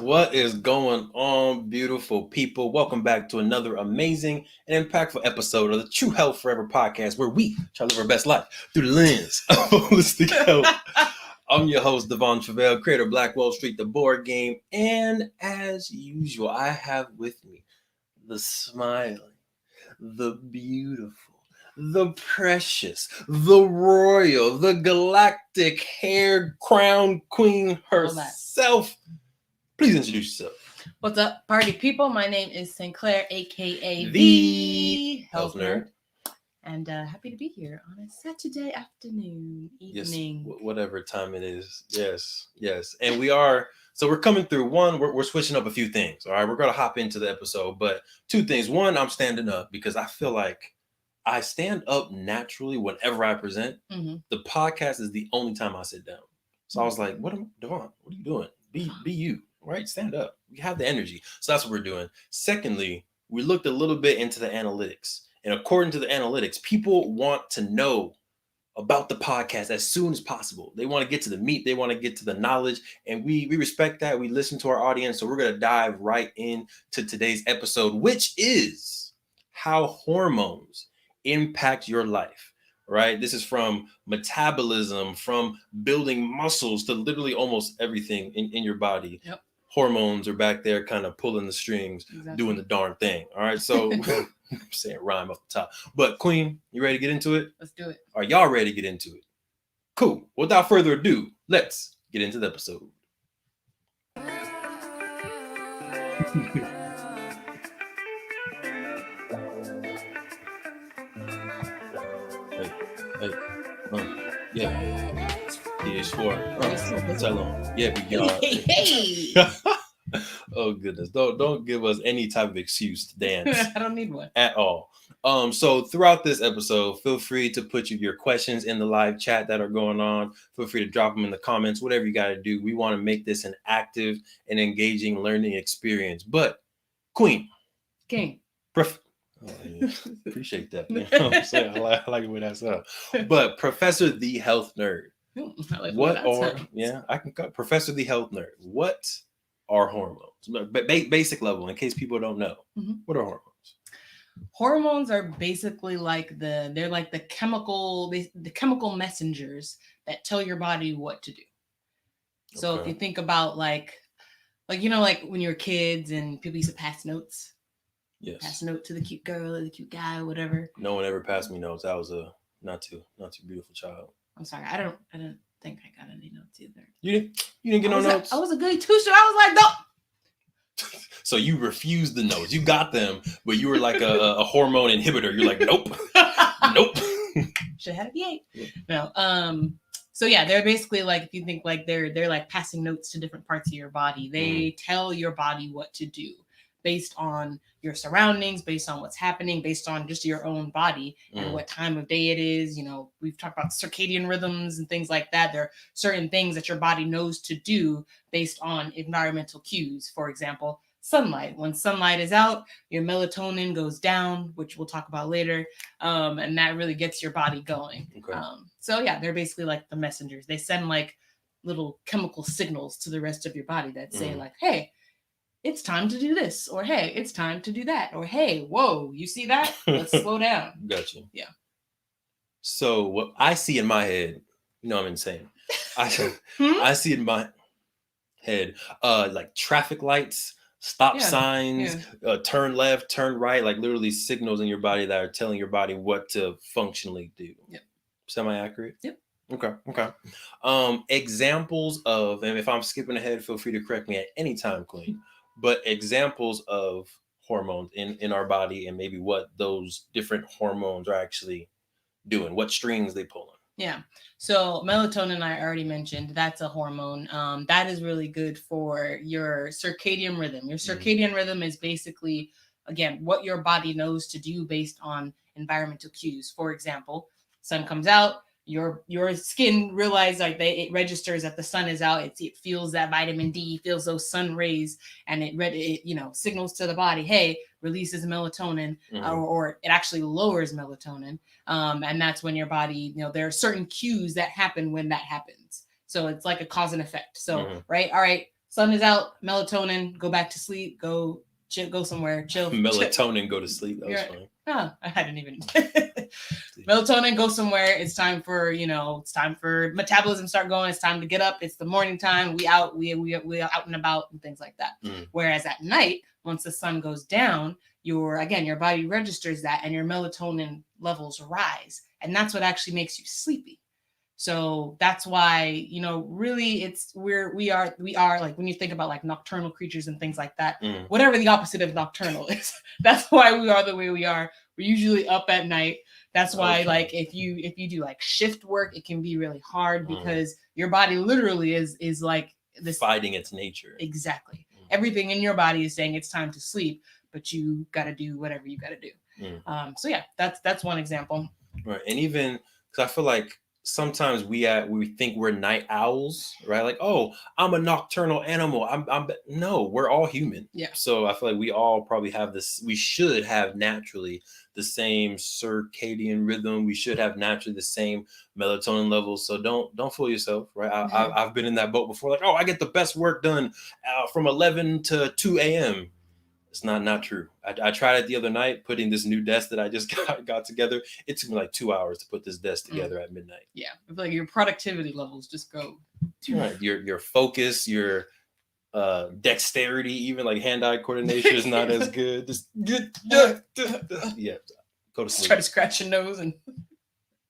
What is going on, beautiful people? Welcome back to another amazing and impactful episode of the True Health Forever podcast, where we try to live our best life through the lens of holistic health. I'm your host, Devon Truvel, creator of Black Wall Street, the board game. And as usual, I have with me the smiling, the beautiful, the precious, the royal, the galactic hair crown queen herself. Please introduce yourself. What's up, party people? My name is Sinclair, aka The Health Nerd. And happy to be here on a Saturday afternoon, evening. Yes, whatever time it is. Yes. And we're coming through. One, we're switching up a few things. All right, we're going to hop into the episode. But two things. One, I'm standing up because I feel like I stand up naturally whenever I present. Mm-hmm. The podcast is the only time I sit down. So I was like, Devon, what are you doing? Be you. Right? Stand up. We have the energy. So that's what we're doing. Secondly, we looked a little bit into the analytics. And according to the analytics, people want to know about the podcast as soon as possible. They want to get to the meat. They want to get to the knowledge. And we respect that. We listen to our audience. So we're going to dive right into today's episode, which is how hormones impact your life. Right? This is from metabolism, from building muscles to literally almost everything in your body. Yep. Hormones are back there kind of pulling the strings, doing the darn thing. All right. So I'm saying rhyme off the top. But Queen, you ready to get into it? Let's do it. Are y'all ready to get into it? Cool. Without further ado, let's get into the episode. Yeah. TH4. Tell them. Yeah, we are. Hey. Oh goodness. Don't give us any type of excuse to dance. I don't need one. At all. So throughout this episode, feel free to put your questions in the live chat that are going on. Feel free to drop them in the comments, whatever you got to do. We want to make this an active and engaging learning experience. But Queen. King. Oh, yeah. Appreciate that. You know what I'm saying? I like the way that's up. But Professor the Health Nerd. Professor the Health Nerd. What are hormones? Basic level, in case people don't know. Mm-hmm. What are hormones? Hormones are basically they're like the chemical messengers that tell your body what to do. So if you think about like when you were kids and people used to pass notes. Yes. Pass a note to the cute girl or the cute guy or whatever. No one ever passed me notes. I was a not too beautiful child. I'm sorry. I didn't think I got any notes either. You didn't get no notes? I was a goody two-shoe. I was like, no. So you refused the notes. You got them, but you were like a hormone inhibitor. You're like, nope. Nope. Should have had a V8. No. So yeah, they're basically like, if you think like they're like passing notes to different parts of your body. They tell your body what to do based on your surroundings, based on what's happening, based on just your own body and what time of day it is. You know, we've talked about circadian rhythms and things like that. There are certain things that your body knows to do based on environmental cues. For example, sunlight. When sunlight is out, your melatonin goes down, which we'll talk about later. And that really gets your body going. Okay. So yeah, they're basically like the messengers. They send like little chemical signals to the rest of your body that say like, hey, it's time to do this, or hey, it's time to do that, or hey, whoa, you see that? Let's slow down. Gotcha. Yeah. So what I see in my head, I'm insane. I see in my head like traffic lights, stop signs, turn left, turn right, like literally signals in your body that are telling your body what to functionally do. Yep. Semi-accurate? Yep. Okay. Examples of, and if I'm skipping ahead, feel free to correct me at any time, Queen. But examples of hormones in our body and maybe what those different hormones are actually doing, what strings they pull on. Yeah. So melatonin, I already mentioned, that's a hormone. That is really good for your circadian rhythm. Your circadian rhythm is basically, again, what your body knows to do based on environmental cues. For example, sun comes out, your skin realizes it registers that the sun is out. It feels that vitamin D, feels those sun rays, and it signals to the body, hey, releases melatonin, or it actually lowers melatonin. And that's when your body, there are certain cues that happen when that happens. So it's like a cause and effect. So right, all right, sun is out, melatonin, go back to sleep, go chill, go somewhere, chill. Melatonin, go to sleep. That was funny. Oh, I didn't even. Melatonin, go somewhere. It's time for, it's time for metabolism start going. It's time to get up. It's the morning time. We out and about and things like that. Whereas at night, once the sun goes down, your body registers that and your melatonin levels rise. And that's what actually makes you sleepy. So that's why, really we are like, when you think about like nocturnal creatures and things like that, whatever the opposite of nocturnal is, that's why we are the way we are. We're usually up at night. That's why, like, if you do like shift work, it can be really hard because your body literally is like this fighting its nature. Exactly. Everything in your body is saying it's time to sleep, but you got to do whatever you got to do. So yeah, that's one example. Right. And even because I feel like sometimes we think we're night owls, right? Like, oh, I'm a nocturnal animal. No, we're all human. Yeah. So I feel like we all probably have this. We should have naturally the same circadian rhythm. We should have naturally the same melatonin levels. So don't fool yourself, right? I've been in that boat before. Like, oh, I get the best work done from 11 to 2 a.m. It's not true. I tried it the other night, putting this new desk that I just got together. It took me like 2 hours to put this desk together at midnight. Yeah, I feel like your productivity levels just go. Right. Your focus, your dexterity, even like hand-eye coordination is not as good. Just yeah. Go to sleep. Try to scratch your nose and.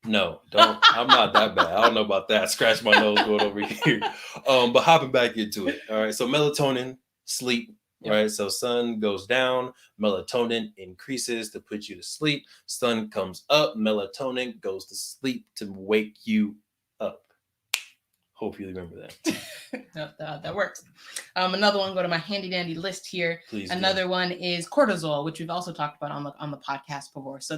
No, don't. I'm not that bad. I don't know about that. Scratch my nose going over here. But hopping back into it. All right. So melatonin, sleep. Yep. Right. So sun goes down, melatonin increases to put you to sleep. Sun comes up, melatonin goes to sleep to wake you up. Hope you remember that. That works. Another one, go to my handy dandy list here. Please. Another one is cortisol, which we've also talked about on the podcast before. So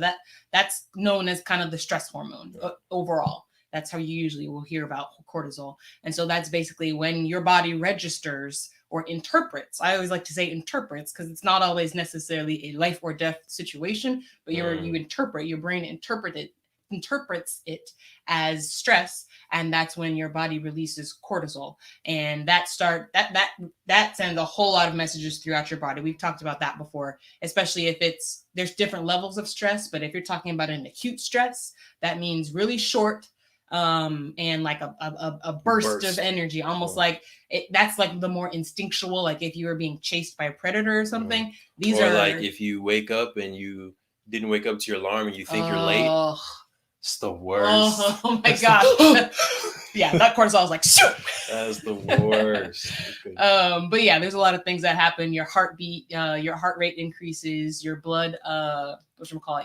that's known as kind of the stress hormone overall. That's how you usually will hear about cortisol. And so that's basically when your body registers or interprets. I always like to say interprets because it's not always necessarily a life or death situation, but you interpret, your brain interprets it as stress, and that's when your body releases cortisol, and that sends a whole lot of messages throughout your body. We've talked about that before, especially if there's different levels of stress, but if you're talking about an acute stress, that means really short and like a burst of energy, almost like that's like the more instinctual, like if you were being chased by a predator or something. These are like if you wake up and you didn't wake up to your alarm and you think you're late. It's the worst. Oh my god. Yeah, that cortisol is like shoot. That's the worst. But yeah, there's a lot of things that happen. Your heartbeat, your heart rate increases, your blood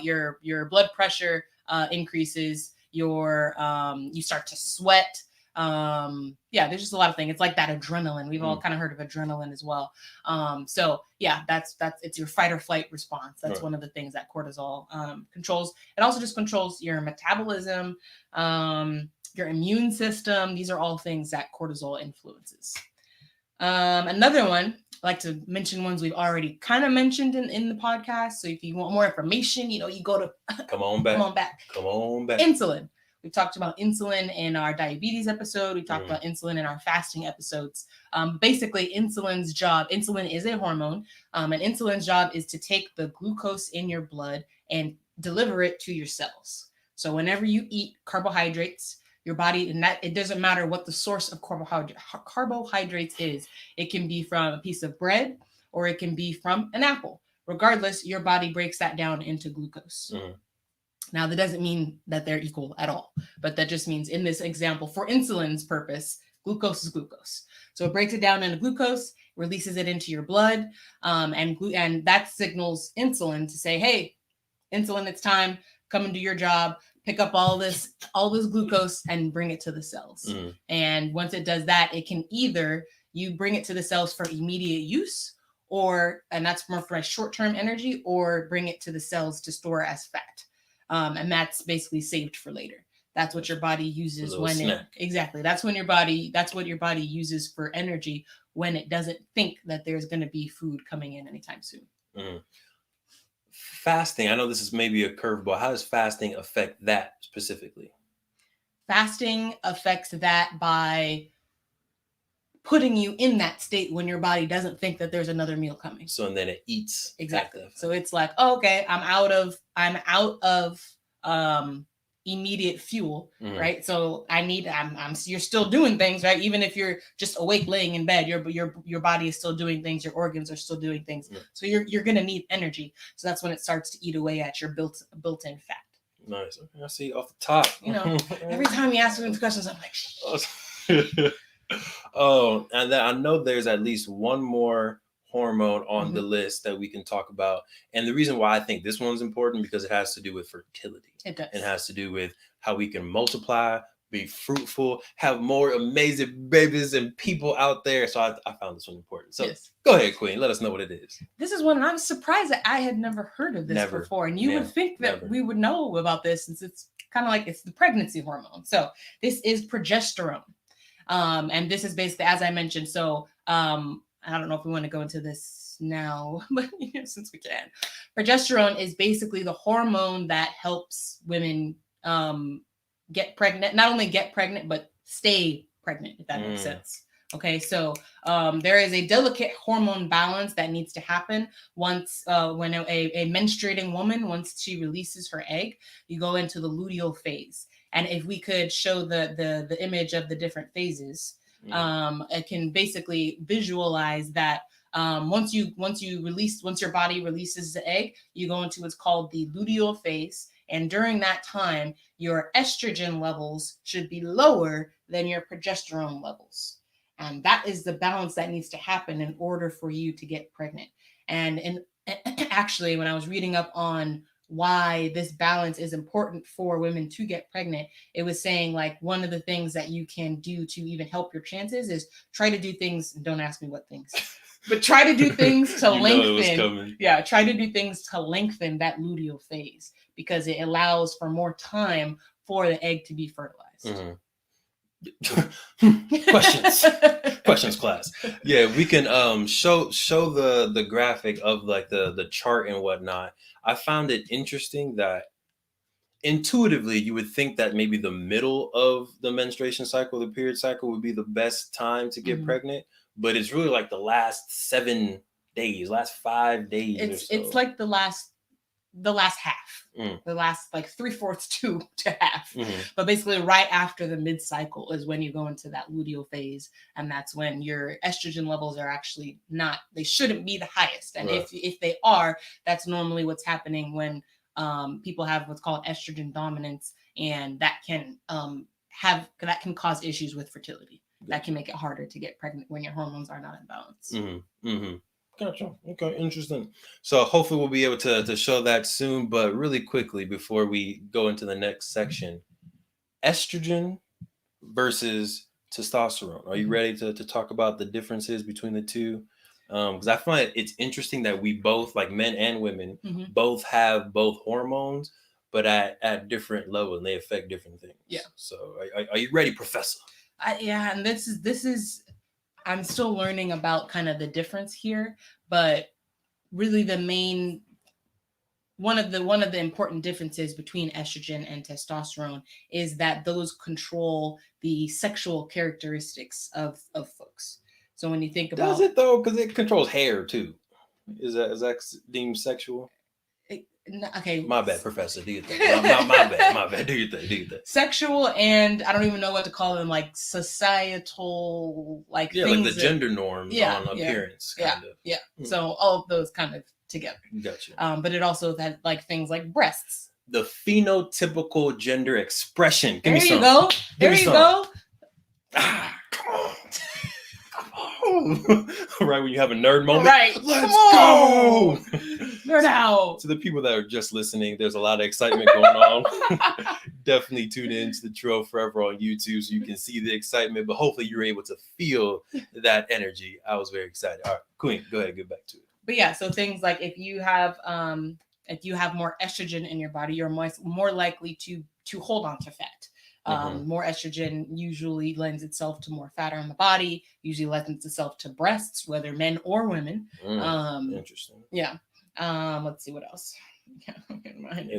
your blood pressure increases, you start to sweat. There's just a lot of things. It's like that adrenaline. We've all kind of heard of adrenaline as well. So yeah, that's it's your fight or flight response. That's one of the things that cortisol controls. It also just controls your metabolism, your immune system. These are all things that cortisol influences. Another one, I like to mention ones we've already kind of mentioned in the podcast. So if you want more information, you go to come on back. Insulin. We've talked about insulin in our diabetes episode. We talked about insulin in our fasting episodes. Basically, insulin is a hormone, and insulin's job is to take the glucose in your blood and deliver it to your cells. So whenever you eat carbohydrates, your body, and that it doesn't matter what the source of carbohydrates is. It can be from a piece of bread or it can be from an apple. Regardless, your body breaks that down into glucose. Now, that doesn't mean that they're equal at all, but that just means in this example, for insulin's purpose, glucose is glucose. So it breaks it down into glucose, releases it into your blood, and that signals insulin to say, hey, insulin, it's time, come and do your job, pick up all this glucose and bring it to the cells. And once it does that, it can either you bring it to the cells for immediate use, and that's more for a short-term energy, or bring it to the cells to store as fat. And that's basically saved for later. That's what your body uses that's what your body uses for energy when it doesn't think that there's going to be food coming in anytime soon. Fasting, I know this is maybe a curveball. How does fasting affect that specifically? Fasting affects that by putting you in that state when your body doesn't think that there's another meal coming. So and then it eats. Exactly. So it's like, oh, okay, I'm out of immediate fuel, right? So you're still doing things, right? Even if you're just awake laying in bed, your body is still doing things, your organs are still doing things. So you're gonna need energy. So that's when it starts to eat away at your built-in fat. Nice. Okay, I see off the top. Every time you ask me these questions, I'm like, oh, and then I know there's at least one more hormone on the list that we can talk about. And the reason why I think this one's important because it has to do with fertility. It does. It has to do with how we can multiply, be fruitful, have more amazing babies and people out there. So I found this one important. So Go ahead, Queen. Let us know what it is. This is one, and I'm surprised that I had never heard of this before. And you would think that we would know about this since it's kind of like it's the pregnancy hormone. So this is progesterone. And this is basically, as I mentioned, so I don't know if we want to go into this now, but since we can. Progesterone is basically the hormone that helps women get pregnant, not only get pregnant, but stay pregnant, if that makes sense. Okay, so there is a delicate hormone balance that needs to happen once when a menstruating woman, once she releases her egg, you go into the luteal phase. And if we could show the image of the different phases, it can basically visualize that once your body releases the egg, you go into what's called the luteal phase. And during that time, your estrogen levels should be lower than your progesterone levels. And that is the balance that needs to happen in order for you to get pregnant. And actually, when I was reading up on why this balance is important for women to get pregnant, it was saying like one of the things that you can do to even help your chances is try to do things. Don't ask me what things, but try to do things to lengthen. Yeah, try to do things to lengthen that luteal phase because it allows for more time for the egg to be fertilized. questions class. Yeah, we can show the graphic of like the chart and whatnot. I found it interesting that intuitively you would think that maybe the middle of the menstruation cycle, the period cycle, would be the best time to get pregnant, but it's really like the last 7 days, last 5 days or so. It's like the last half, the last like 3/4 to half. But basically right after the mid-cycle is when you go into that luteal phase, and that's when your estrogen levels are actually they shouldn't be the highest. And if they are, that's normally what's happening when people have what's called estrogen dominance, and that can cause issues with fertility. That can make it harder to get pregnant when your hormones are not in balance. Gotcha. Okay, interesting. So hopefully we'll be able to show that soon, but really quickly before we go into the next section, estrogen versus testosterone. Are you ready to talk about the differences between the two? Because I find it's interesting that we both, like men and women, both have both hormones, but at different levels, and they affect different things. Yeah. So are you ready, Professor? And this is I'm still learning about kind of the difference here, but really one of the important differences between estrogen and testosterone is that those control the sexual characteristics of folks. So when you think about, does it though? Because it controls hair too. Is that deemed sexual? Okay. My bad, Professor. Do you think? My bad. Do you think? Sexual, and I don't even know what to call them, like societal, like things like the gender norms on appearance. Yeah. So all of those kind of together. Gotcha. But it also had like things like breasts. The phenotypical gender expression. There you go. There you go. Come on. Right when you have a nerd moment. Right. Let's go. Nerd out. To the people that are just listening, there's a lot of excitement going on. Definitely tune in to the Truvel Forever on YouTube so you can see the excitement, but hopefully you're able to feel that energy. I was very excited. All right, Queen, go ahead, get back to it. But yeah, so things like if you have more estrogen in your body, you're more likely to hold on to fat. More estrogen usually lends itself to more fat on the body, usually lends itself to breasts, whether men or women. Interesting. Yeah. Let's see what else.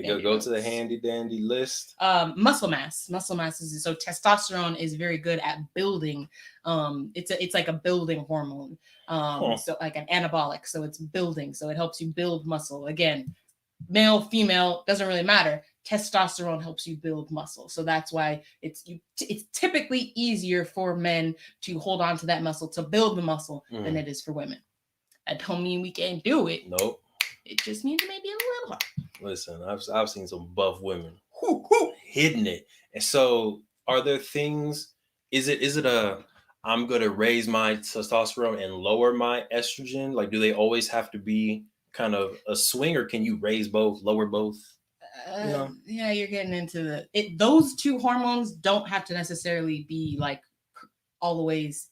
Go to the handy dandy list. Muscle mass. Muscle mass is so testosterone is very good at building. It's like a building hormone. So like an anabolic. So it's building. So it helps you build muscle. Again, male, female, doesn't really matter. Testosterone helps you build muscle. So that's why it's typically easier for men to hold on to that muscle, to build the muscle, than it is for women. That don't mean we can't do it. Nope. It just means it may be a little hard. Listen, I've seen some buff women hitting it. And so are there things, is it a I'm gonna raise my testosterone and lower my estrogen? Like, do they always have to be kind of a swing, or can you raise both, lower both? Yeah, you're getting into those two hormones don't have to necessarily be like always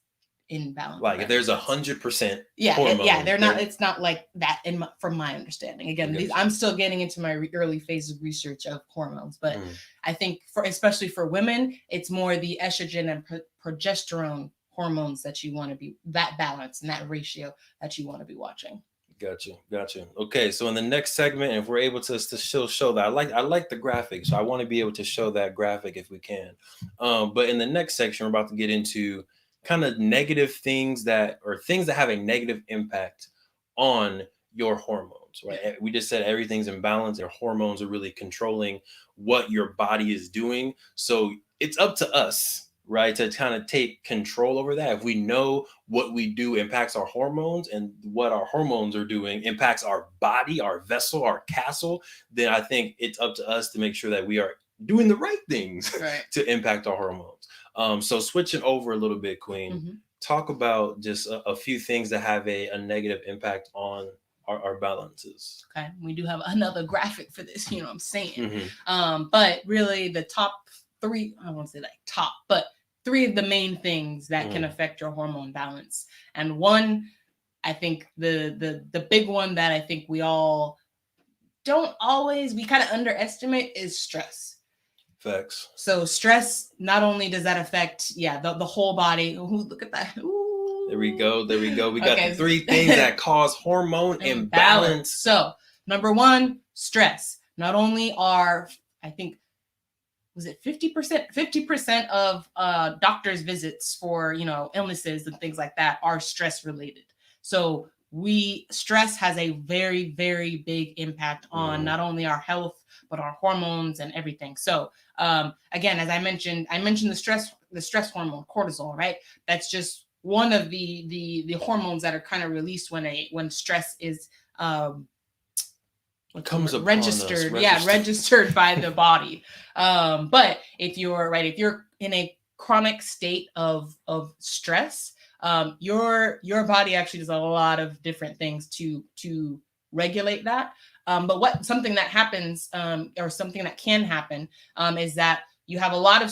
in balance. Like if there's 100%, they're not. It's not like that from my understanding. Again, I'm still getting into my early phase of research of hormones, but I think especially for women, it's more the estrogen and progesterone hormones that you want to be, that balance and that ratio that you want to be watching. Gotcha. Okay, so in the next segment, if we're able to still show that, I like the graphic, so I want to be able to show that graphic if we can. But in the next section, we're about to get into kind of negative things that have a negative impact on your hormones, right? We just said everything's in balance. Your hormones are really controlling what your body is doing. So it's up to us, right, to kind of take control over that. If we know what we do impacts our hormones, and what our hormones are doing impacts our body, our vessel, our castle, then I think it's up to us to make sure that we are doing the right things to impact our hormones. So switching over a little bit, Queen, talk about just a few things that have a negative impact on our balances. Okay, we do have another graphic for this, you know what I'm saying? But really the top three, I won't say like top, but three of the main things that can affect your hormone balance. And one, I think the big one that I think we all we kind of underestimate is stress. Facts. So stress, not only does that affect, the whole body. Ooh, look at that. Ooh. There we go. We got the three things that cause hormone imbalance. So number one, stress. Not only are, I think, was it 50% of doctors' visits for, illnesses and things like that are stress related. So stress has a very, very big impact on not only our health, but our hormones and everything. So again, as I mentioned the stress hormone, cortisol, right? That's just one of the hormones that are kind of released when stress is registered by the body. But if you're in a chronic state of stress, your body actually does a lot of different things to regulate that. But something that happens, or something that can happen, is that you have a lot of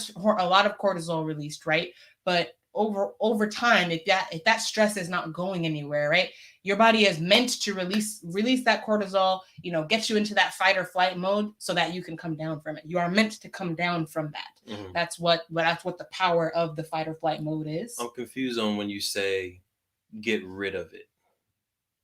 cortisol released, right? But over time, if that stress is not going anywhere, right, your body is meant to release that cortisol, get you into that fight or flight mode so that you can come down from it. You are meant to come down from that. That's what the power of the fight or flight mode is. I'm confused on when you say get rid of it.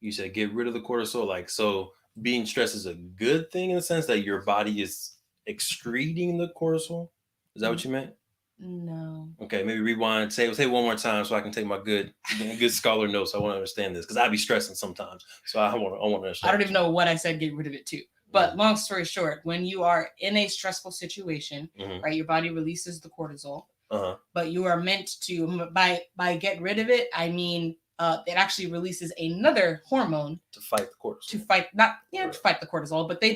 You said get rid of the cortisol, like, so being stressed is a good thing in the sense that your body is excreting the cortisol. Is that what you meant? No. Okay, maybe rewind. Say it one more time so I can take my good scholar notes. I want to understand this because I'd be stressing sometimes. So I want to understand. I don't even know what I said. Get rid of it too. But long story short, when you are in a stressful situation, right, your body releases the cortisol. But you are meant to by get rid of it. I mean, it actually releases another hormone to fight the cortisol. To fight the cortisol, but they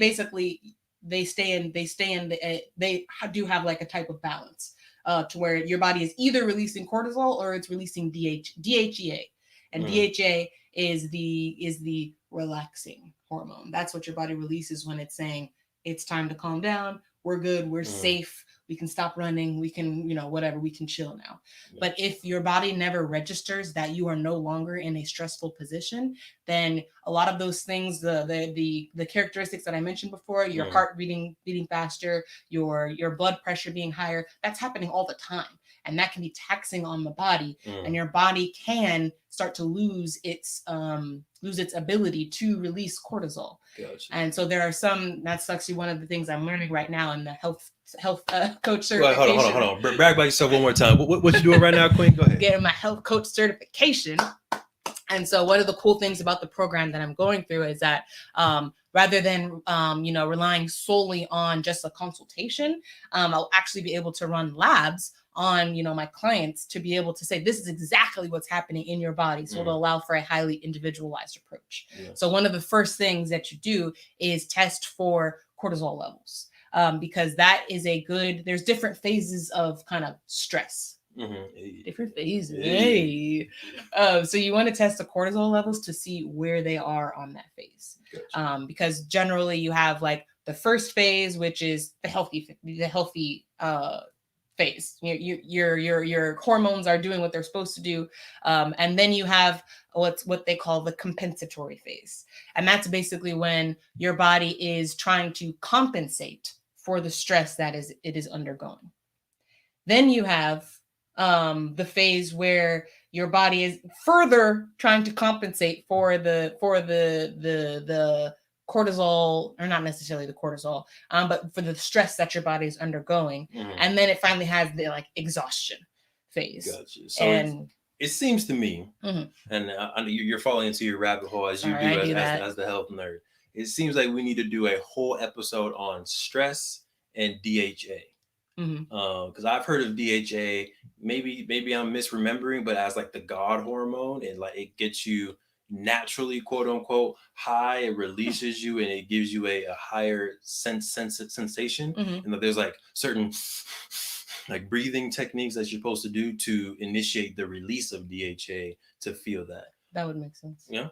do have like a type of balance. To where your body is either releasing cortisol or it's releasing DHEA, and DHEA is the relaxing hormone. That's what your body releases when it's saying it's time to calm down. We're good. We're safe. We can stop running. We can, whatever. We can chill now. But if your body never registers that you are no longer in a stressful position, then a lot of those things, the characteristics that I mentioned before, your heart beating faster, your blood pressure being higher, that's happening all the time. and that can be taxing on the body, Mm. and your body can start to lose its ability to release cortisol. Gotcha. And so there are some, that's actually one of the things I'm learning right now in the health coach certification. Wait, hold on. Brag about yourself one more time. What you doing right now, Queen? Go ahead. Getting my health coach certification. And so one of the cool things about the program that I'm going through is that rather than, relying solely on just a consultation, I'll actually be able to run labs on, my clients to be able to say, this is exactly what's happening in your body. So it'll allow for a highly individualized approach. Yeah. So one of the first things that you do is test for cortisol levels, because that is there's different phases of kind of stress. Mm-hmm. Different phases. Hey. So you want to test the cortisol levels to see where they are on that phase. Gotcha. Because generally you have like the first phase, which is the healthy phase. Your hormones are doing what they're supposed to do, and then you have what they call the compensatory phase, and that's basically when your body is trying to compensate for the stress that it is undergoing. Then you have the phase where your body is further trying to compensate for the cortisol, or not necessarily the cortisol, but for the stress that your body is undergoing. Mm-hmm. And then it finally has the like exhaustion phase. Gotcha. So it seems to me, mm-hmm. and you're falling into your rabbit hole as you as the health nerd. It seems like we need to do a whole episode on stress and DHA. Because I've heard of DHA, maybe I'm misremembering, but as like the God hormone, and like it gets you naturally, quote unquote, high. It releases you, and it gives you a higher sensation. Mm-hmm. And that there's like certain like breathing techniques that you're supposed to do to initiate the release of DHA to feel that. That would make sense. Yeah.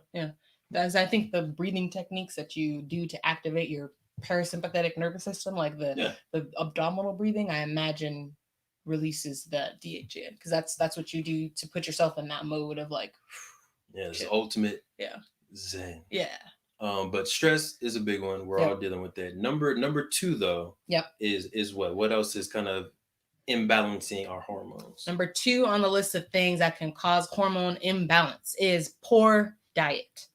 As I think the breathing techniques that you do to activate your parasympathetic nervous system, like the abdominal breathing, I imagine releases the DHA, because that's what you do to put yourself in that mode of like, it's ultimate zen. But stress is a big one. We're all dealing with that. Number two though, is what else is kind of imbalancing our hormones? Number two on the list of things that can cause hormone imbalance is poor diet.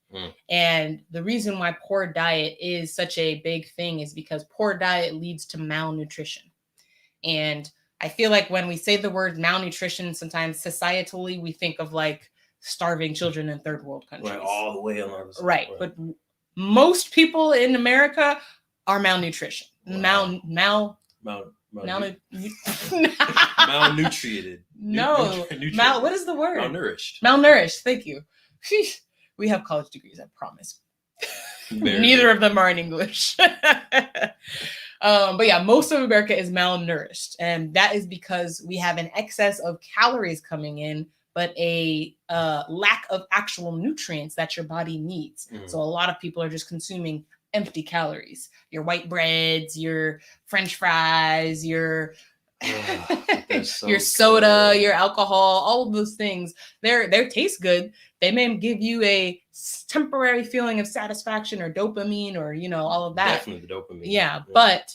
And the reason why poor diet is such a big thing is because poor diet leads to malnutrition. And I feel like when we say the word malnutrition, sometimes societally we think of like starving children in third world countries. Right, all the way on the other side. Right. But most people in America are malnutrition. Wow. Malnutrited. No. What is the word? Malnourished. Thank you. We have college degrees, I promise. Neither of them are in English. But yeah, most of America is malnourished. And that is because we have an excess of calories coming in, but a lack of actual nutrients that your body needs. So a lot of people are just consuming empty calories. Your white breads, your French fries, your your soda, your alcohol, all of those things, they taste good. They may give you a temporary feeling of satisfaction or dopamine or, all of that. Definitely the dopamine. Yeah. But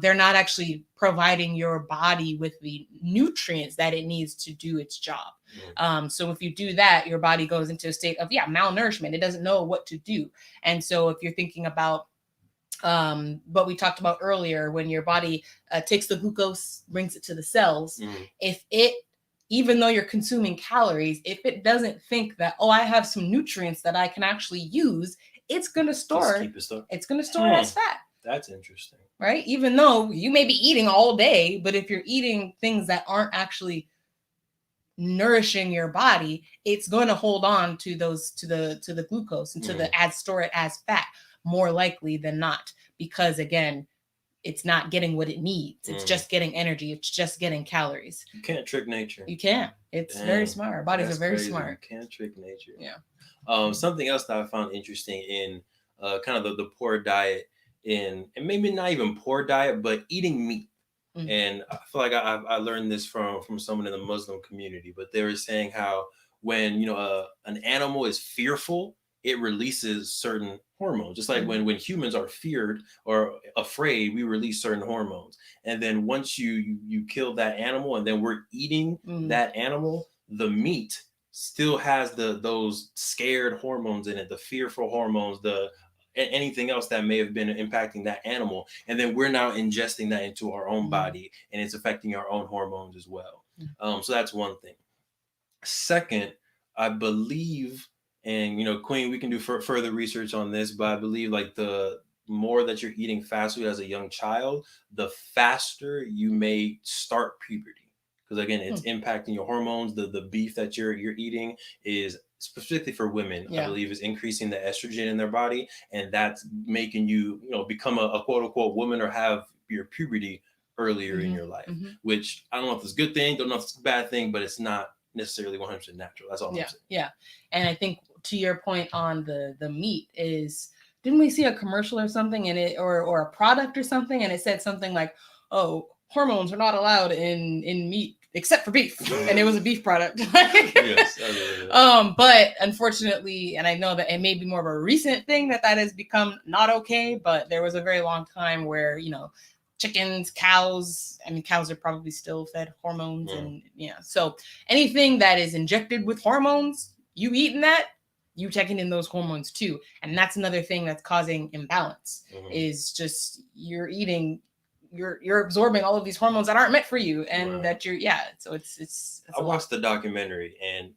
they're not actually providing your body with the nutrients that it needs to do its job. So if you do that, your body goes into a state of, malnourishment. It doesn't know what to do. And so if you're thinking about what we talked about earlier, when your body takes the glucose, brings it to the cells, if it, even though you're consuming calories, if it doesn't think that, I have some nutrients that I can actually use, it's going to store it as fat. That's interesting. Right? Even though you may be eating all day, but if you're eating things that aren't actually nourishing your body, it's going to hold on to the glucose and store it as fat more likely than not, because again, it's not getting what it needs. It's just getting energy. It's just getting calories. You can't trick nature. You can't. It's very smart. Our bodies are very smart. You can't trick nature. Yeah. Something else that I found interesting in kind of the poor diet, and maybe not even poor diet, but eating meat. And I feel like I learned this from someone in the Muslim community, but they were saying how when an animal is fearful, it releases certain hormones. Just like when humans are feared or afraid, we release certain hormones. And then once you kill that animal, and then we're eating that animal, the meat still has those scared hormones in it, the fearful hormones, the anything else that may have been impacting that animal, and then we're now ingesting that into our own body, and it's affecting our own hormones as well. So that's one thing. Second, I believe, and Queen, we can do further research on this, but I believe like the more that you're eating fast food as a young child, the faster you may start puberty. Because again, it's impacting your hormones. The beef that you're eating is specifically for women, I believe, is increasing the estrogen in their body, and that's making you, become a quote unquote woman or have your puberty earlier in your life. Which I don't know if it's a good thing, don't know if it's a bad thing, but it's not necessarily 100% natural. That's all I'm saying. Yeah. And I think to your point on the meat is, didn't we see a commercial or something in it, or a product or something, and it said something like, oh, hormones are not allowed in meat except for beef, and it was a beef product. Yes. But unfortunately, and I know that it may be more of a recent thing that has become not okay, but there was a very long time where chickens, cows, I mean, cows are probably still fed hormones, and so anything that is injected with hormones, you eating that, you taking in those hormones too. And that's another thing that's causing imbalance, is just you're absorbing all of these hormones that aren't meant for you, and that so it's I watched the documentary, and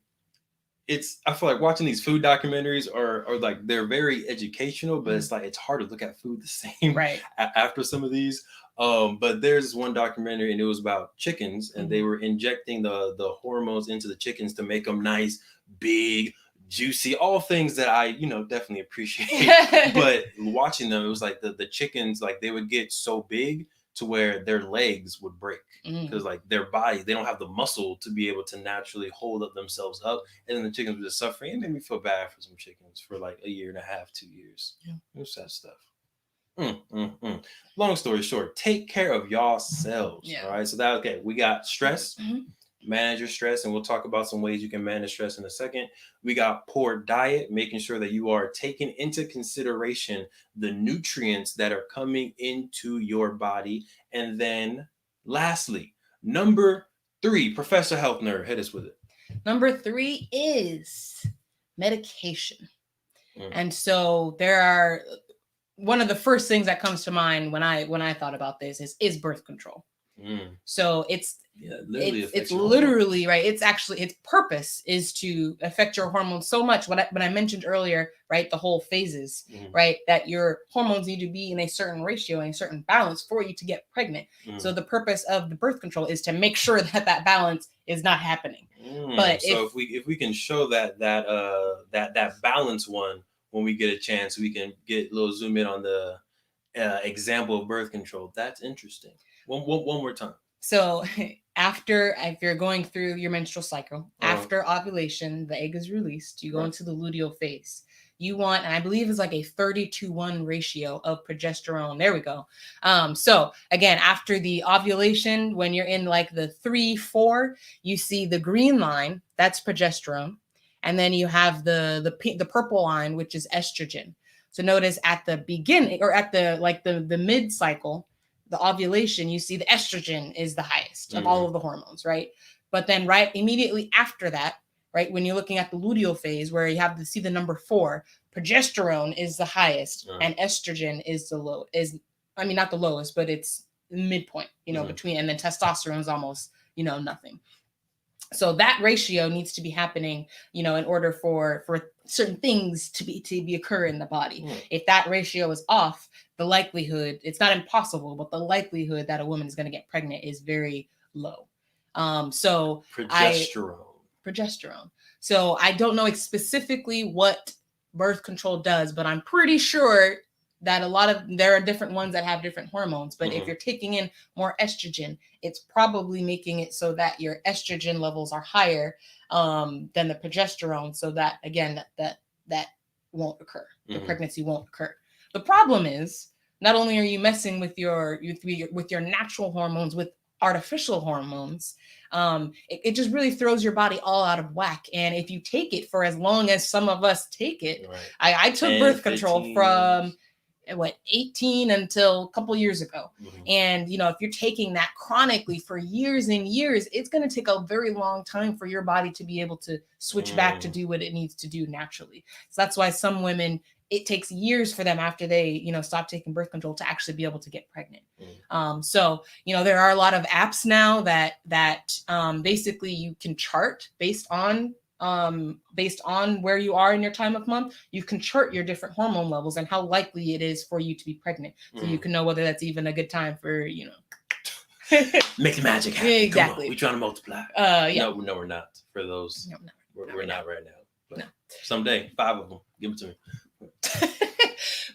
I feel like watching these food documentaries are like, they're very educational, but it's like, it's hard to look at food the same after some of these. But there's one documentary, and it was about chickens, and they were injecting the hormones into the chickens to make them nice, big, juicy, all things that I definitely appreciate. But watching them, it was like the chickens, like they would get so big to where their legs would break, because like their body, they don't have the muscle to be able to naturally hold up themselves up, and then the chickens were just suffering. It made me feel bad for some chickens for like a year and a half, 2 years. It was sad stuff. Long story short, take care of yourselves. All right, so that, okay, we got stress. Manage your stress, and we'll talk about some ways you can manage stress in a second. We got poor diet, making sure that you are taking into consideration the nutrients that are coming into your body. And then lastly, number 3, Professor Health Nerd, hit us with it. Number 3 is medication. And so there are, one of the first things that comes to mind when I thought about this is birth control. So it's literally right. It's actually, its purpose is to affect your hormones so much. When I mentioned earlier, right, the whole phases, right, that your hormones need to be in a certain ratio and a certain balance for you to get pregnant. So the purpose of the birth control is to make sure that balance is not happening. But so if we can show that balance one when we get a chance, we can get a little zoom in on the example of birth control. That's interesting. One more time. So if you're going through your menstrual cycle, after ovulation, the egg is released, you go into the luteal phase. You want, and I believe it's like a 30-to-1 ratio of progesterone. There we go. So again, after the ovulation, when you're in like the 3-4, you see the green line, that's progesterone. And then you have the purple line, which is estrogen. So notice at the beginning, or at the mid cycle, the ovulation, you see the estrogen is the highest of all of the hormones, right? But then right immediately after that, right, when you're looking at the luteal phase, where you have to see the number 4, progesterone is the highest, and estrogen is not the lowest, but it's midpoint, between, and then testosterone is almost, nothing. So that ratio needs to be happening, in order for certain things to be occur in the body. If that ratio is off, the likelihood, it's not impossible, but the likelihood that a woman is going to get pregnant is very low. So progesterone. So I don't know specifically what birth control does, but I'm pretty sure that there are different ones that have different hormones. But if you're taking in more estrogen, it's probably making it so that your estrogen levels are higher than the progesterone. So that, again, that won't occur. The pregnancy won't occur. The problem is, not only are you messing with your natural hormones with artificial hormones, it just really throws your body all out of whack. And if you take it for as long as some of us take it, Right. I took 10, birth control 15 from years. 18 until a couple years ago. Mhm. And if you're taking that chronically for years and years, it's going to take a very long time for your body to be able to switch back to do what it needs to do naturally. So that's why some women, it takes years for them after they stop taking birth control to actually be able to get pregnant. So there are a lot of apps now that basically you can chart based on where you are in your time of month. You can chart your different hormone levels and how likely it is for you to be pregnant, so you can know whether that's even a good time for make the magic happen. Exactly. We're trying to multiply. Yeah. No, we're not. For those, No, we're not right now. But no. Someday, 5 of them, give it to me.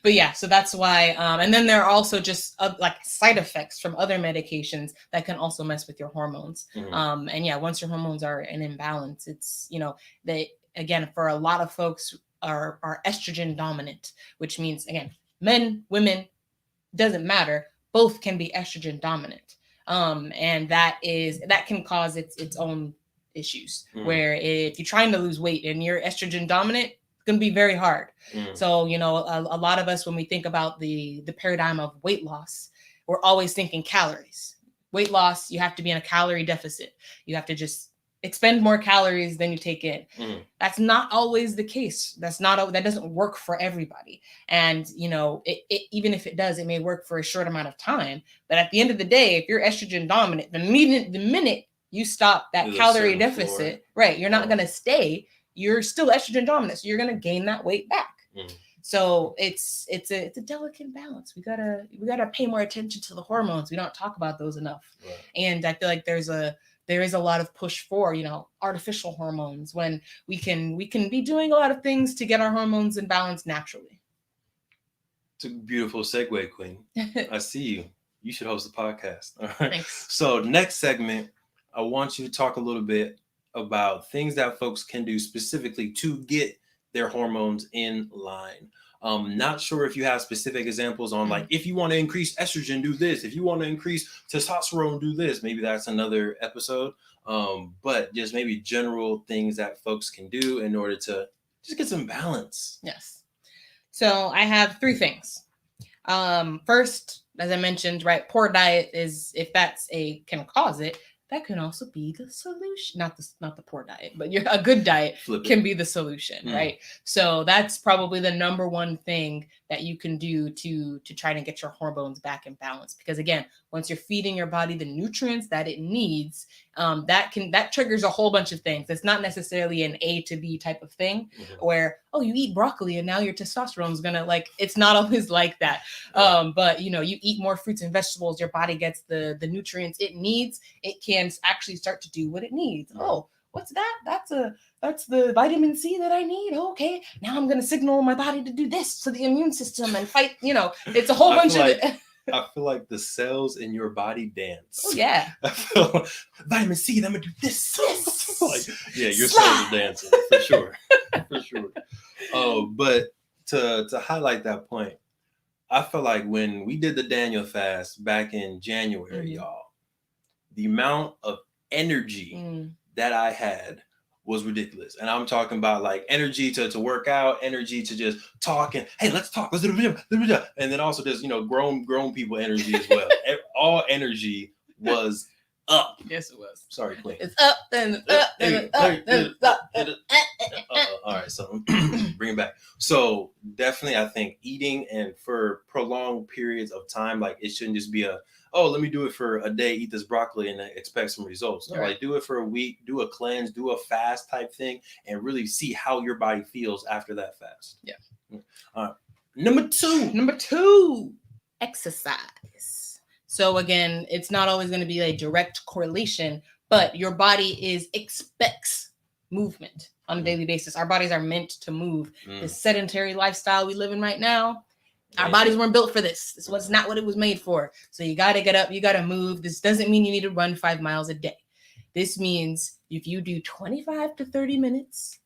But yeah, so that's why. And then there are also just like side effects from other medications that can also mess with your hormones. Mm-hmm. And yeah, once your hormones are in imbalance, it's they, again, for a lot of folks are estrogen dominant, which means, again, men, women, doesn't matter, both can be estrogen dominant. And that can cause its own issues, where if you're trying to lose weight and you're estrogen dominant, going to be very hard. So a lot of us, when we think about the paradigm of weight loss, we're always thinking calories. Weight loss, you have to be in a calorie deficit. You have to just expend more calories than you take in. That's not always the case. That doesn't work for everybody. And it even if it does, it may work for a short amount of time. But at the end of the day, if you're estrogen dominant, the minute you stop that calorie deficit, right, you're not going to stay. You're still estrogen dominant, so you're going to gain that weight back. So it's a delicate balance. We gotta pay more attention to the hormones. We don't talk about those enough. Right. And I feel like there is a lot of push for artificial hormones, when we can be doing a lot of things to get our hormones in balance naturally. It's a beautiful segue, Queen. I see you. You should host a podcast. All right. Thanks. So next segment, I want you to talk a little bit about things that folks can do specifically to get their hormones in line. Not sure if you have specific examples on, like, if you want to increase estrogen, do this. If you want to increase testosterone, do this. Maybe that's another episode. But just maybe general things that folks can do in order to just get some balance. Yes. So I have 3 things. First, as I mentioned, right, poor diet is, if that's can cause it, that can also be the solution. Not the poor diet, but a good diet can be the solution, right? So that's probably the number one thing that you can do to try to get your hormones back in balance. Because again, once you're feeding your body the nutrients that it needs, that triggers a whole bunch of things. It's not necessarily an A to B type of thing, where you eat broccoli and now your testosterone is gonna, it's not always like that. But you eat more fruits and vegetables, your body gets the nutrients it needs. It can actually start to do what it needs. What's that? That's the vitamin C that I need. Okay, now I'm gonna signal my body to do this to the immune system and fight. It's a whole bunch of. I feel like the cells in your body dance. Oh yeah. I feel vitamin C. I'm gonna do this. Yeah, your cells are dancing for sure, for sure. But to highlight that point, I feel like when we did the Daniel fast back in January, y'all, the amount of energy that I had was ridiculous. And I'm talking about energy to work out, energy to just talk, and hey, let's talk, let's do it. And then also just grown people energy as well. All energy was up. Yes, it was. Sorry, Queen. It's up and up and up and up. All right, so bring it back. So definitely, I think eating and for prolonged periods of time, it shouldn't just be let me do it for a day, eat this broccoli and expect some results. No, do it for a week, do a cleanse, do a fast type thing, and really see how your body feels after that fast. Yeah. All right. Number two, exercise. So again, it's not always going to be a direct correlation, but your body expects movement on a daily basis. Our bodies are meant to move. The sedentary lifestyle we live in right now, our bodies weren't built for this. This was not what it was made for. So you got to get up, you got to move. This doesn't mean you need to run 5 miles a day. This means if you do 25 to 30 minutes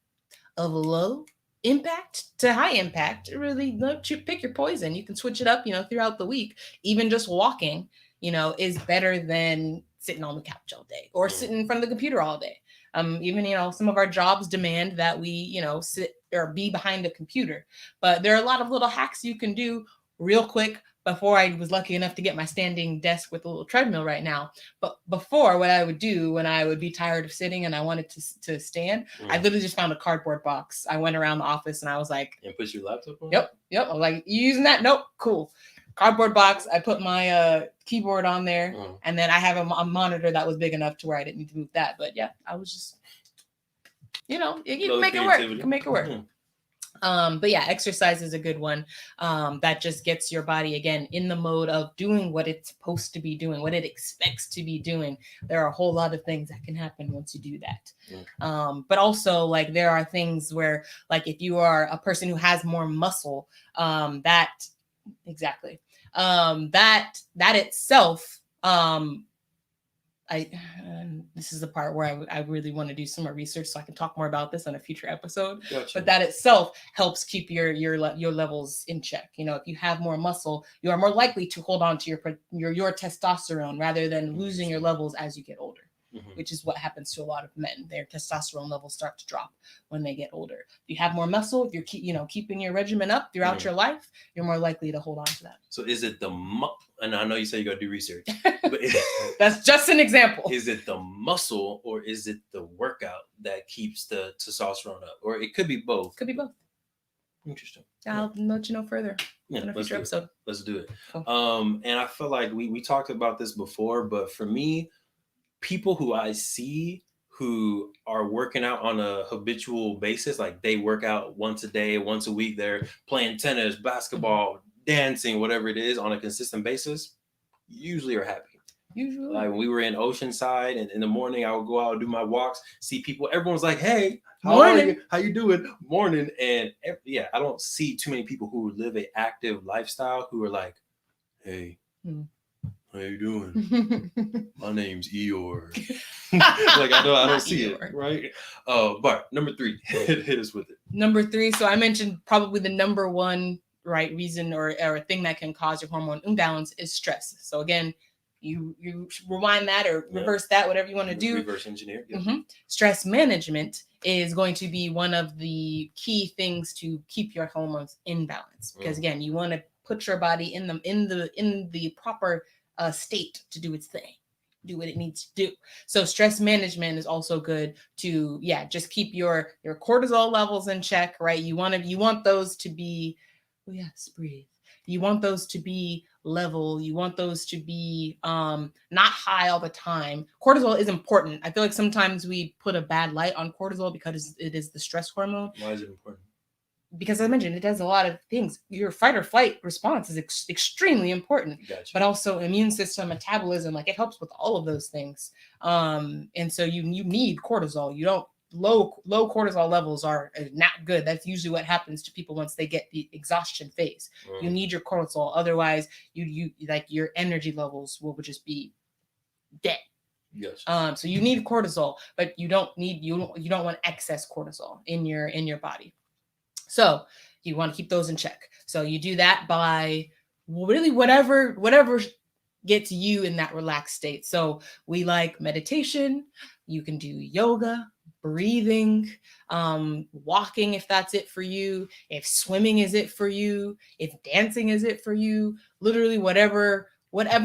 of low impact to high impact, really pick your poison. You can switch it up, throughout the week. Even just walking, is better than sitting on the couch all day or sitting in front of the computer all day. Even, some of our jobs demand that we, sit or be behind a computer. But there are a lot of little hacks you can do real quick. Before, I was lucky enough to get my standing desk with a little treadmill right now. But before, what I would do when I would be tired of sitting and I wanted to stand, I literally just found a cardboard box. I went around the office and I was like, and put your laptop on? Yep. I was like, you using that? Nope. Cool. Cardboard box. I put my keyboard on there, and then I have a monitor that was big enough to where I didn't need to move that. But yeah, I was just, you can make it work. You can make it work. But yeah, exercise is a good one. That just gets your body again in the mode of doing what it's supposed to be doing, what it expects to be doing. There are a whole lot of things that can happen once you do that. But also, like, there are things where, like, if you are a person who has more muscle, that itself, this is the part where I really want to do some more research so I can talk more about this on a future episode. Gotcha. But that itself helps keep your levels in check. If you have more muscle, you are more likely to hold on to your testosterone rather than losing your levels as you get older. Which is what happens to a lot of men. Their testosterone levels start to drop when they get older. If you have more muscle, if you're keeping your regimen up throughout your life, you're more likely to hold on to that. So is it and I know you say you got to do research, but that's just an example. Is it the muscle or is it the workout that keeps the testosterone up? Or it could be both. Could be both. Interesting. I'll let you know further in a future episode. Let's do it. Cool. And I feel like we talked about this before, but for me, people who I see who are working out on a habitual basis, like they work out once a day, once a week, they're playing tennis, basketball, dancing, whatever it is on a consistent basis, usually are happy. Usually. Like when we were in Oceanside and in the morning, I would go out and do my walks, see people, everyone's like, hey, how are you? How you doing? Morning. And I don't see too many people who live an active lifestyle who are like, hey, how you doing? My name's Eeyore. Like I don't see Eeyore. It, right? But number 3, hit us with it. Number 3. So I mentioned probably the number one reason or thing that can cause your hormone imbalance is stress. So again, you rewind that or reverse that, whatever you want to do. Reverse engineer. Yep. Stress management is going to be one of the key things to keep your hormones in balance. Because again, you want to put your body in the proper state to do its thing, do what it needs to do. So stress management is also good to just keep your cortisol levels in check, right? You want those to be breathe. You want those to be level. You want those to be not high all the time. Cortisol is important. I feel like sometimes we put a bad light on cortisol because it is the stress hormone. Why is it important? Because I mentioned it does a lot of things. Your fight or flight response is extremely important. Gotcha. But also immune system, metabolism, like it helps with all of those things. And so you need cortisol. You don't low cortisol levels are not good. That's usually what happens to people once they get the exhaustion phase. You need your cortisol, otherwise you like your energy levels will just be dead. Yes. So you need cortisol, but you don't want excess cortisol in your body. So you want to keep those in check. So you do that by really whatever gets you in that relaxed state. So we like meditation. You can do yoga, breathing, walking if that's it for you. If swimming is it for you. If dancing is it for you. Literally whatever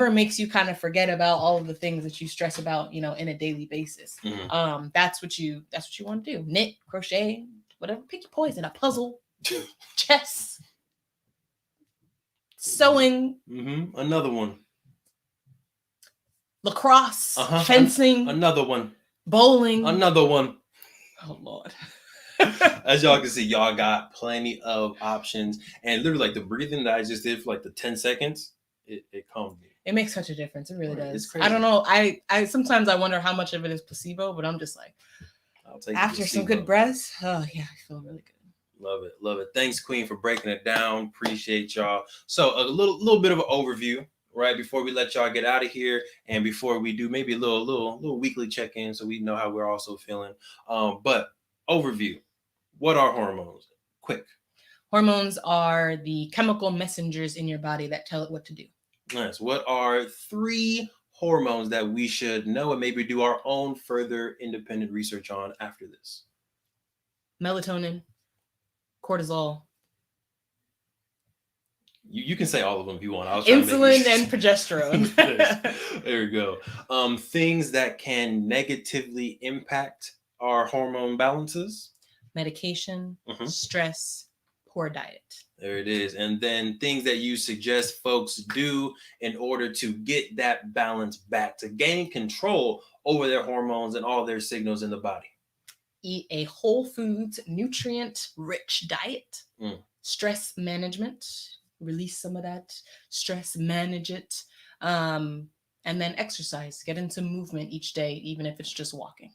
makes you kind of forget about all of the things that you stress about, in a daily basis. That's what you want to do. Knit, crochet, whatever. Pick your poison. A puzzle, chess, sewing. Another one. Lacrosse, fencing. Another one. Bowling. Another one. Oh, Lord. As y'all can see, y'all got plenty of options. And literally, like the breathing that I just did for like the 10 seconds, it calmed me. It makes such a difference. It really does. It's crazy. I don't know. I sometimes I wonder how much of it is placebo, but I'm just like, I'll take after some good breaths, I feel really good. Love it. Love it. Thanks, Queen, for breaking it down. Appreciate y'all. So a little bit of an overview, right, before we let y'all get out of here and before we do maybe a little weekly check-in so we know how we're also feeling. But overview, what are hormones? Quick. Hormones are the chemical messengers in your body that tell it what to do. Nice. What are 3 hormones that we should know and maybe do our own further independent research on after this? Melatonin, cortisol, You can say all of them if you want. I was trying to insulin, make and progesterone. Yes. There we go. Things that can negatively impact our hormone balances. Medication, Mhm. stress, poor diet. There it is. And then things that you suggest folks do in order to get that balance back, to gain control over their hormones and all their signals in the body. Eat a whole foods, nutrient rich diet. Mm. Stress management, release some of that stress, manage it. And then exercise, get into movement each day, even if it's just walking.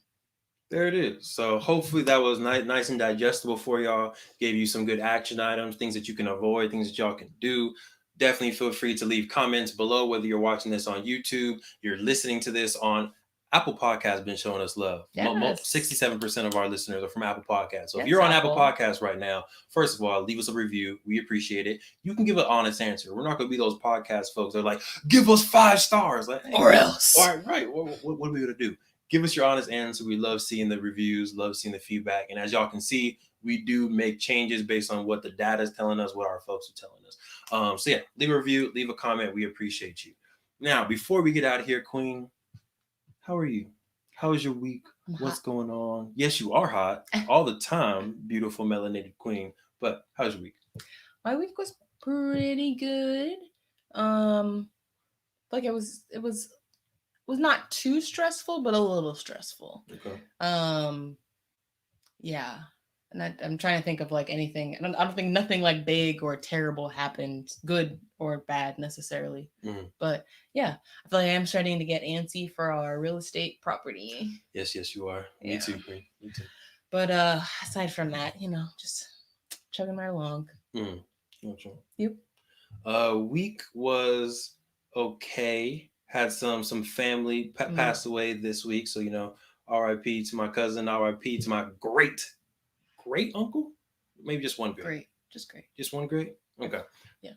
There it is. So hopefully that was nice and digestible for y'all. Gave you some good action items, things that you can avoid, things that y'all can do. Definitely feel free to leave comments below, whether you're watching this on YouTube, you're listening to this on Apple Podcasts. Been showing us love. Yes. 67% of our listeners are from Apple Podcasts. So Yes, if you're on Apple Apple. Podcasts right now, first of all, leave us a review. We appreciate it. You can give an honest answer. We're not going to be those podcast folks that are like, give us 5 stars. Like, hey, Or else. all right. What are we going to do? Give us your honest answer. We love seeing the reviews, love seeing the feedback. And as y'all can see, we do make changes based on what the data is telling us, what our folks are telling us. So yeah, leave a review, leave a comment. We appreciate you. Now, before we get out of here, Queen, how are you? How was your week? What's going on? Yes, you are hot all the time, beautiful melanated queen. But how's your week? My week was pretty good. Like it was not too stressful, but a little stressful. Okay. Yeah. And I'm trying to think of like anything. I don't think nothing like big or terrible happened, good or bad necessarily. Mm. But yeah, I feel like I am starting to get antsy for our real estate property. Yes, you are. Yeah. Me too, Queen. Me too. But aside from that, just chugging right along. Okay. You? Week was okay. Had some family passed away this week, so R.I.P. to my cousin. R.I.P. to my great uncle. Maybe just one great. Just one great. Okay. Yeah.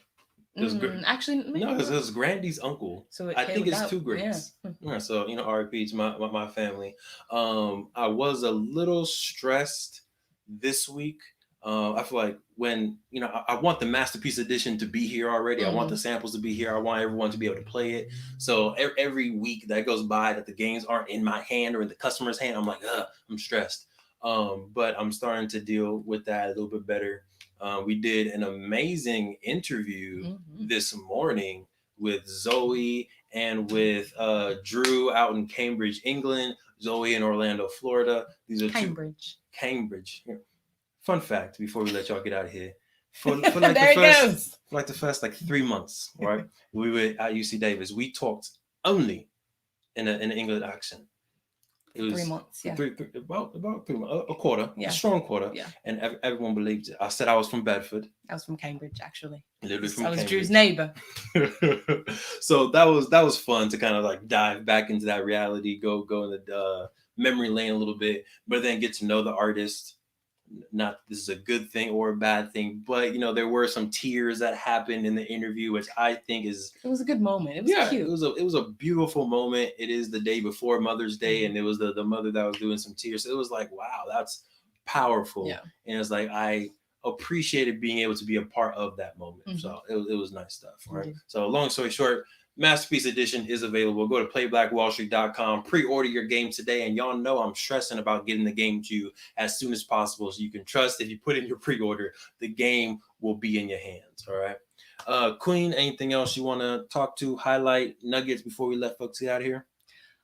It was great. Actually, no, it was Grandy's uncle. So I think it's 2 greats. Yeah. So R.I.P. to my family. I was a little stressed this week. I feel like when I want the masterpiece edition to be here already. I want the samples to be here. I want everyone to be able to play it. So every week that goes by that the games aren't in my hand or in the customer's hand, I'm like, I'm stressed. But I'm starting to deal with that a little bit better. We did an amazing interview this morning with Zoe and with Drew out in Cambridge, England. Zoe in Orlando, Florida. These are Cambridge. Fun fact before we let y'all get out of here. For like the first 3 months, right? We were at UC Davis. We talked only in an English accent. It was 3 months, yeah. About 3 months, a quarter, a strong quarter. Yeah. And everyone believed it. I said I was from Bedford. I was from Cambridge, actually. Literally from Cambridge. Drew's neighbor. So that was fun to kind of dive back into that reality, go in the memory lane a little bit, but then get to know the artist. Not this is a good thing or a bad thing, but there were some tears that happened in the interview, which I think it was a good moment. It was cute. It was a beautiful moment. It is the day before Mother's Day, and it was the mother that was doing some tears. So it was like, wow, that's powerful. Yeah. And it's like I appreciated being able to be a part of that moment. So it was nice stuff. Right. So long story short, Masterpiece Edition is available. Go to playbackwallstreet.com, pre-order your game today, and y'all know I'm stressing about getting the game to you as soon as possible, so you can trust if you put in your pre-order, the game will be in your hands. All right. Queen, anything else you want to talk to, highlight, nuggets before we let folks get out of here?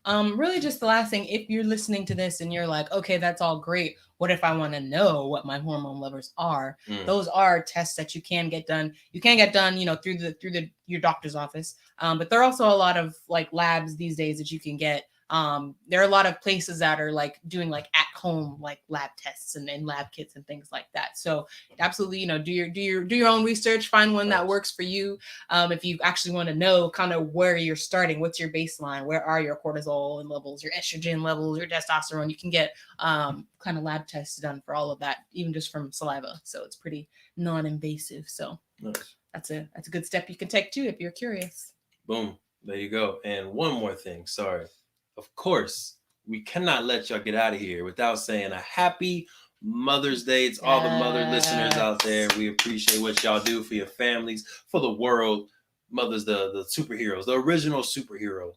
Really just the last thing, if you're listening to this and you're like, okay, that's all great. What if I want to know what my hormone levels are? Those are tests that you can get done. You can get done, through your doctor's office. But there are also a lot of labs these days that you can get. There are a lot of places that are doing at home lab tests and lab kits and things like that. So absolutely, do your own research, find one that works for you. If you actually want to know kind of where you're starting, what's your baseline, where are your cortisol and levels, your estrogen levels, your testosterone, you can get kind of lab tests done for all of that, even just from saliva. So it's pretty non-invasive. So nice. That's a good step you can take too if you're curious. Boom. There you go. And one more thing. Sorry. Of course, we cannot let y'all get out of here without saying a happy Mother's Day. It's all the mother listeners out there. We appreciate what y'all do for your families, for the world. Mothers, the superheroes, the original superhero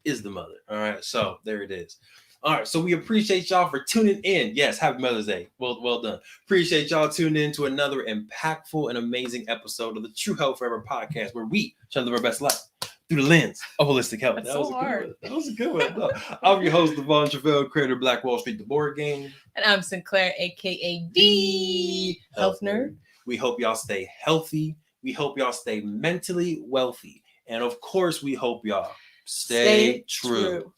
is the mother. All right. So there it is. All right. So we appreciate y'all for tuning in. Yes. Happy Mother's Day. Well done. Appreciate y'all tuning in to another impactful and amazing episode of the True Health Forever podcast, where we try to live our best life through the lens of holistic health. That's so hard. That was a good one. No. I'm your host, Devon Truvel, creator of Black Wall Street, the board game. And I'm Sinclair, aka the Health Nerd. We hope y'all stay healthy. We hope y'all stay mentally wealthy. And of course, we hope y'all stay true.